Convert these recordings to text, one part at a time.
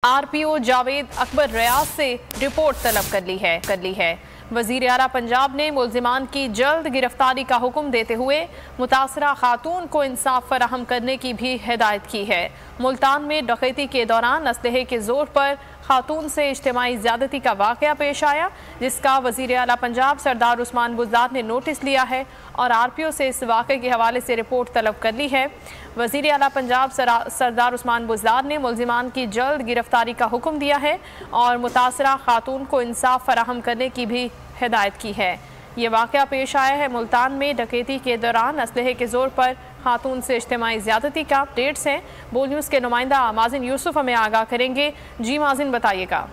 RPO Javed Akbar रियाज से report तलब कर ली है। वजीर आला पंजाब ने मुल्जिमान की जल्द गिरफ्तारी का हुक्म देते हुए मुतासरा खातून को इंसाफ फराहम करने की भी हिदायत की है। मुल्तान में डकैती के दौरान असलहे के जोर पर खातून से इज्तिमाई ज्यादती का वाक़या पेश आया, जिसका वजीर आला पंजाब सरदार उस्मान बुज़दार ने नोटिस लिया है और आरपीओ से इस वाक़े के हवाले से रिपोर्ट तलब कर ली है। वजीर आला पंजाब सरदार उस्मान बुज़दार ने मुल्जिमान की जल्द गिरफ्तारी का हुक्म दिया है और मुतासरा खातून को इंसाफ फराहम करने की भी हिदायत की है। ये वाक़या पेश आया है मुल्तान में डकैती के दौरान असलहे के जोर पर खातून से इज्तिमाई ज्यादती का। अपडेट्स हैं, बोल न्यूज़ के नुमाइंदा माजिन यूसुफ हमें आगाह करेंगे। जी माजिन, बताइएगा।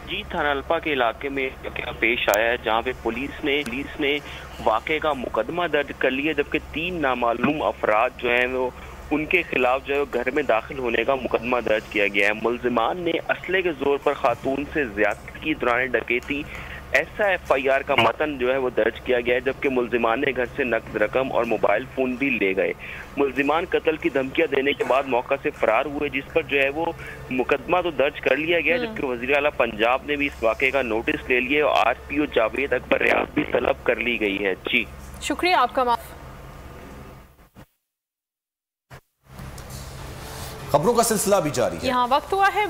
जी, थाना अल्पा के इलाके में क्या पेश आया है, जहां पे पुलिस ने वाक़े का मुकदमा दर्ज कर लिया, जबकि 3 नामालूम अफराद जो हैं वो उनके खिलाफ जो है घर में दाखिल होने का मुकदमा दर्ज किया गया है। मुल्जिमान ने असले के जोर पर खातून से ज्यादती की दौरान डकैती ऐसा FIR का मतन जो है वो दर्ज किया गया है, जबकि मुल्जिमान ने घर से नकद रकम और मोबाइल फ़ोन भी ले गए। मुल्जिमान कत्ल की धमकियां देने के बाद मौका से फरार हुए, जिस पर जो है वो मुकदमा तो दर्ज कर लिया गया, जबकि वज़ीर आला पंजाब ने भी इस वाक़े का नोटिस ले लिया और आरपीओ जावेद अकबर रियाज भी तलब कर ली गई है। जी शुक्रिया आपका। खबरों का सिलसिला भी जारी है। यहाँ वक्त हुआ है